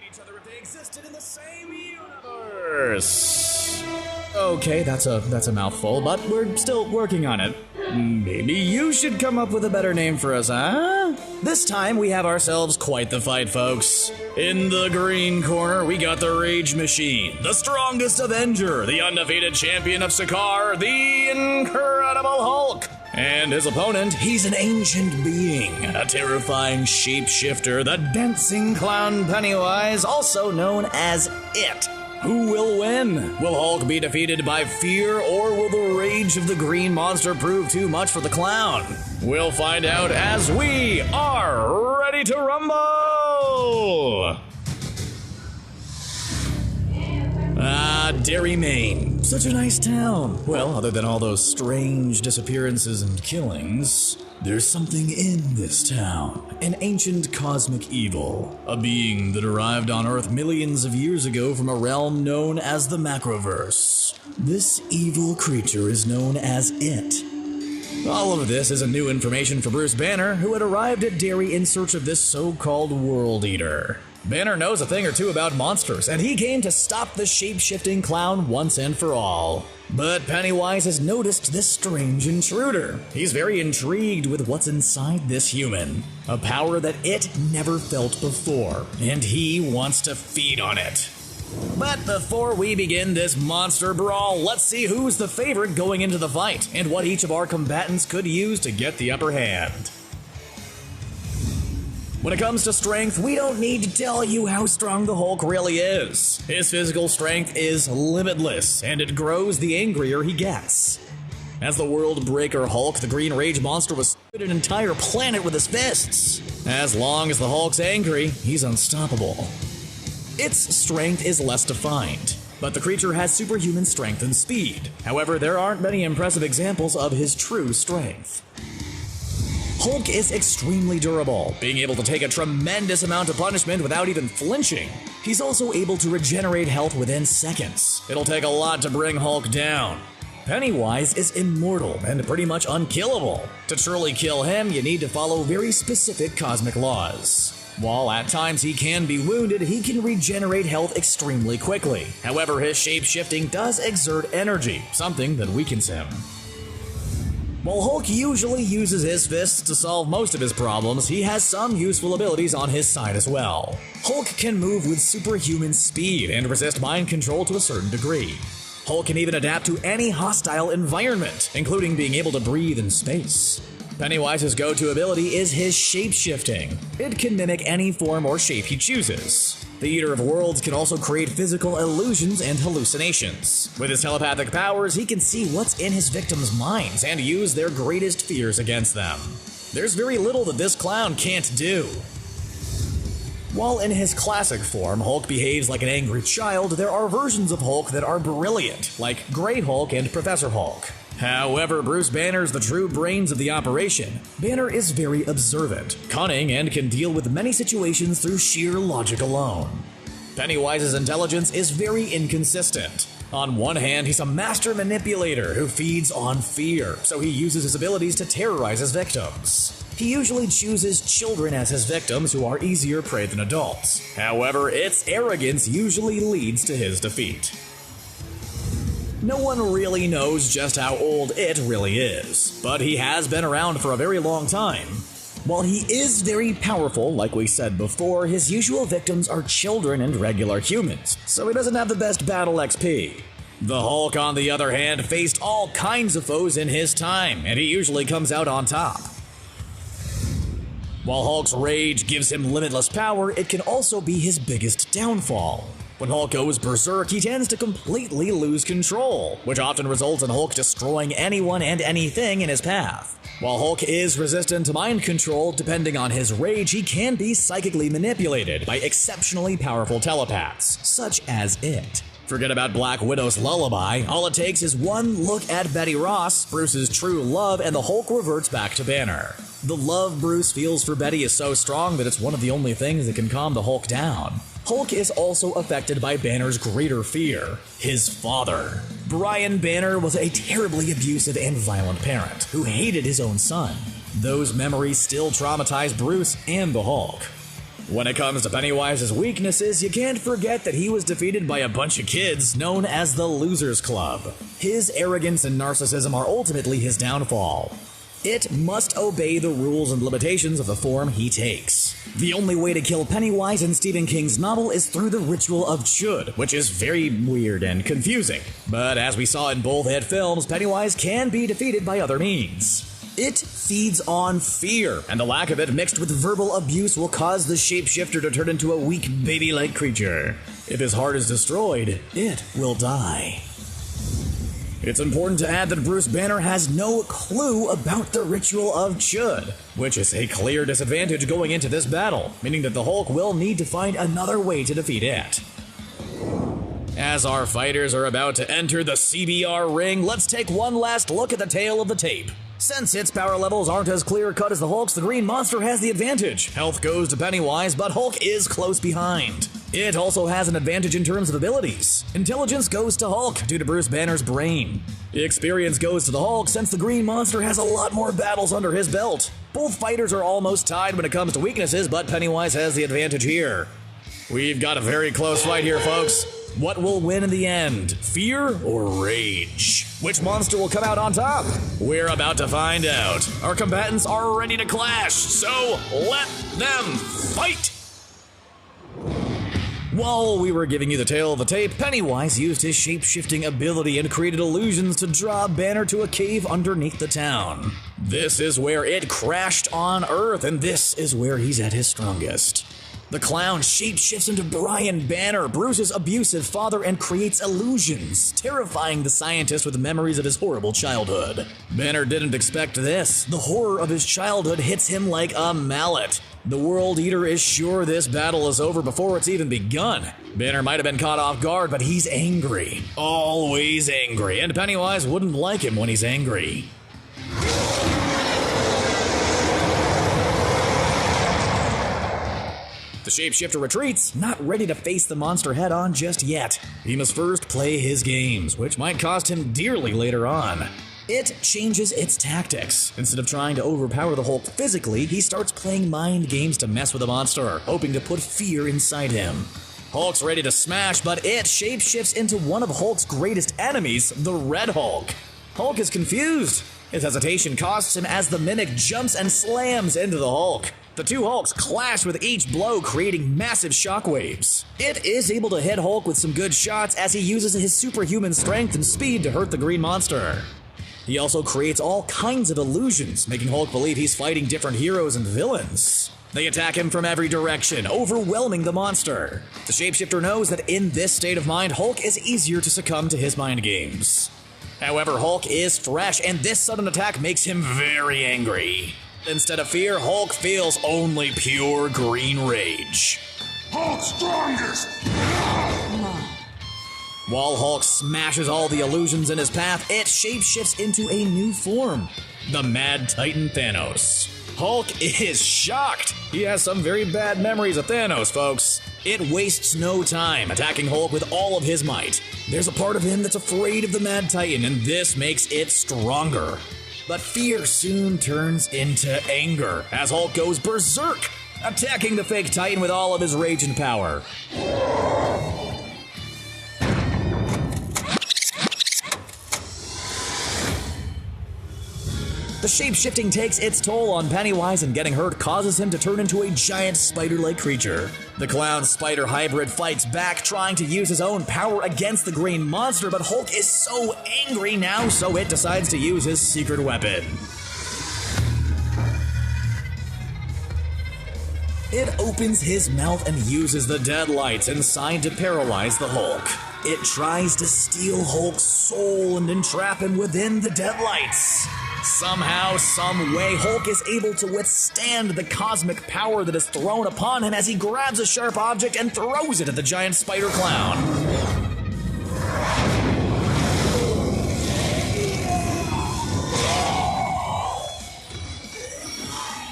each other if they existed in the same universe. Okay, that's a mouthful, but we're still working on it. Maybe you should come up with a better name for us, huh? This time we have ourselves quite the fight, folks. In the green corner, we got the Rage Machine, the strongest Avenger, the undefeated champion of Sakaar, the Incredible Hulk. And his opponent, he's an ancient being, a terrifying shapeshifter, the dancing clown Pennywise, also known as It. Who will win? Will Hulk be defeated by fear, or will the rage of the green monster prove too much for the clown? We'll find out as we are ready to rumble! Derry, Maine. Such a nice town. Well, other than all those strange disappearances and killings, there's something in this town. An ancient cosmic evil. A being that arrived on Earth millions of years ago from a realm known as the Macroverse. This evil creature is known as It. All of this isn't new information for Bruce Banner, who had arrived at Derry in search of this so-called World Eater. Banner knows a thing or two about monsters, and he came to stop the shape-shifting clown once and for all. But Pennywise has noticed this strange intruder. He's very intrigued with what's inside this human, a power that It never felt before, and he wants to feed on it. But before we begin this monster brawl, let's see who's the favorite going into the fight, and what each of our combatants could use to get the upper hand. When it comes to strength, we don't need to tell you how strong the Hulk really is. His physical strength is limitless, and it grows the angrier he gets. As the World Breaker Hulk, the Green Rage monster was an entire planet with his fists. As long as the Hulk's angry, he's unstoppable. Its strength is less defined, but the creature has superhuman strength and speed. However, there aren't many impressive examples of his true strength. Hulk is extremely durable, being able to take a tremendous amount of punishment without even flinching. He's also able to regenerate health within seconds. It'll take a lot to bring Hulk down. Pennywise is immortal and pretty much unkillable. To truly kill him, you need to follow very specific cosmic laws. While at times he can be wounded, he can regenerate health extremely quickly. However, his shape-shifting does exert energy, something that weakens him. While Hulk usually uses his fists to solve most of his problems, he has some useful abilities on his side as well. Hulk can move with superhuman speed and resist mind control to a certain degree. Hulk can even adapt to any hostile environment, including being able to breathe in space. Pennywise's go-to ability is his shape-shifting. It can mimic any form or shape he chooses. The Eater of Worlds can also create physical illusions and hallucinations. With his telepathic powers, he can see what's in his victims' minds and use their greatest fears against them. There's very little that this clown can't do. While in his classic form, Hulk behaves like an angry child, there are versions of Hulk that are brilliant, like Grey Hulk and Professor Hulk. However, Bruce Banner's the true brains of the operation. Banner is very observant, cunning, and can deal with many situations through sheer logic alone. Pennywise's intelligence is very inconsistent. On one hand, he's a master manipulator who feeds on fear, so he uses his abilities to terrorize his victims. He usually chooses children as his victims who are easier prey than adults. However, its arrogance usually leads to his defeat. No one really knows just how old It really is, but he has been around for a very long time. While he is very powerful, like we said before, his usual victims are children and regular humans, so he doesn't have the best battle XP. The Hulk, on the other hand, faced all kinds of foes in his time, and he usually comes out on top. While Hulk's rage gives him limitless power, it can also be his biggest downfall. When Hulk goes berserk, he tends to completely lose control, which often results in Hulk destroying anyone and anything in his path. While Hulk is resistant to mind control, depending on his rage, he can be psychically manipulated by exceptionally powerful telepaths, such as It. Forget about Black Widow's lullaby, all it takes is one look at Betty Ross, Bruce's true love, and the Hulk reverts back to Banner. The love Bruce feels for Betty is so strong that it's one of the only things that can calm the Hulk down. Hulk is also affected by Banner's greater fear, his father. Brian Banner was a terribly abusive and violent parent who hated his own son. Those memories still traumatize Bruce and the Hulk. When it comes to Pennywise's weaknesses, you can't forget that he was defeated by a bunch of kids known as the Losers Club. His arrogance and narcissism are ultimately his downfall. It must obey the rules and limitations of the form he takes. The only way to kill Pennywise in Stephen King's novel is through the ritual of Chud, which is very weird and confusing. But as we saw in both hit films, Pennywise can be defeated by other means. It feeds on fear, and the lack of it mixed with verbal abuse will cause the shapeshifter to turn into a weak baby-like creature. If his heart is destroyed, it will die. It's important to add that Bruce Banner has no clue about the ritual of Chud, which is a clear disadvantage going into this battle, meaning that the Hulk will need to find another way to defeat it. As our fighters are about to enter the CBR ring, let's take one last look at the tail of the tape. Since its power levels aren't as clear-cut as the Hulk's, the Green Monster has the advantage. Health goes to Pennywise, but Hulk is close behind. It also has an advantage in terms of abilities. Intelligence goes to Hulk due to Bruce Banner's brain. Experience goes to the Hulk since the Green Monster has a lot more battles under his belt. Both fighters are almost tied when it comes to weaknesses, but Pennywise has the advantage here. We've got a very close fight here, folks. What will win in the end? Fear or rage? Which monster will come out on top? We're about to find out. Our combatants are ready to clash, so let them fight! While we were giving you the tail of the tape, Pennywise used his shape-shifting ability and created illusions to draw Banner to a cave underneath the town. This is where it crashed on Earth, and this is where he's at his strongest. The clown shapeshifts into Brian Banner, Bruce's abusive father, and creates illusions, terrifying the scientist with memories of his horrible childhood. Banner didn't expect this. The horror of his childhood hits him like a mallet. The World Eater is sure this battle is over before it's even begun. Banner might have been caught off guard, but he's angry. Always angry, and Pennywise wouldn't like him when he's angry. The shapeshifter retreats, not ready to face the monster head-on just yet. He must first play his games, which might cost him dearly later on. It changes its tactics. Instead of trying to overpower the Hulk physically, he starts playing mind games to mess with the monster, hoping to put fear inside him. Hulk's ready to smash, but it shapeshifts into one of Hulk's greatest enemies, the Red Hulk. Hulk is confused. His hesitation costs him as the Mimic jumps and slams into the Hulk. The two Hulks clash with each blow, creating massive shockwaves. It is able to hit Hulk with some good shots as he uses his superhuman strength and speed to hurt the Green Monster. He also creates all kinds of illusions, making Hulk believe he's fighting different heroes and villains. They attack him from every direction, overwhelming the monster. The shapeshifter knows that in this state of mind, Hulk is easier to succumb to his mind games. However, Hulk is fresh, and this sudden attack makes him very angry. Instead of fear, Hulk feels only pure green rage. Hulk strongest! While Hulk smashes all the illusions in his path, it shapeshifts into a new form, the Mad Titan Thanos. Hulk is shocked. He has some very bad memories of Thanos, folks. It wastes no time attacking Hulk with all of his might. There's a part of him that's afraid of the Mad Titan, and this makes it stronger. But fear soon turns into anger as Hulk goes berserk, attacking the fake Titan with all of his rage and power. The shape-shifting takes its toll on Pennywise, and getting hurt causes him to turn into a giant spider-like creature. The clown-spider hybrid fights back, trying to use his own power against the Green Monster, but Hulk is so angry now, so it decides to use his secret weapon. It opens his mouth and uses the deadlights inside to paralyze the Hulk. It tries to steal Hulk's soul and entrap him within the deadlights. Somehow, some way, Hulk is able to withstand the cosmic power that is thrown upon him as he grabs a sharp object and throws it at the giant spider clown.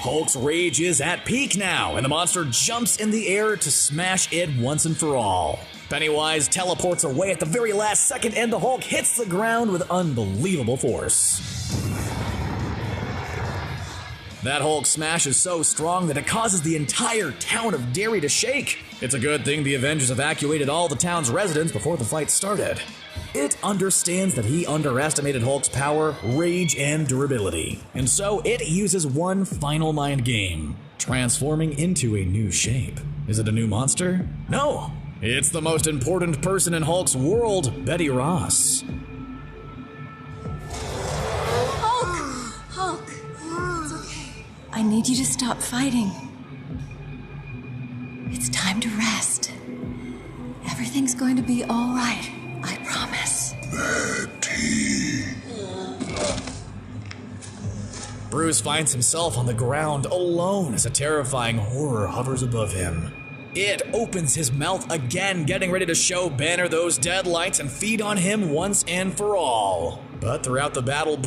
Hulk's rage is at peak now, and the monster jumps in the air to smash it once and for all. Pennywise teleports away at the very last second, and the Hulk hits the ground with unbelievable force. That Hulk smash is so strong that it causes the entire town of Derry to shake. It's a good thing the Avengers evacuated all the town's residents before the fight started. It understands that he underestimated Hulk's power, rage, and durability, and so it uses one final mind game, transforming into a new shape. Is it a new monster? No, it's the most important person in Hulk's world, Betty Ross. Hulk! It's okay. I need you to stop fighting. It's time to rest. Everything's going to be all right. I promise. Bruce finds himself on the ground alone as a terrifying horror hovers above him. It opens his mouth again, getting ready to show Banner those deadlights and feed on him once and for all. But throughout the battle,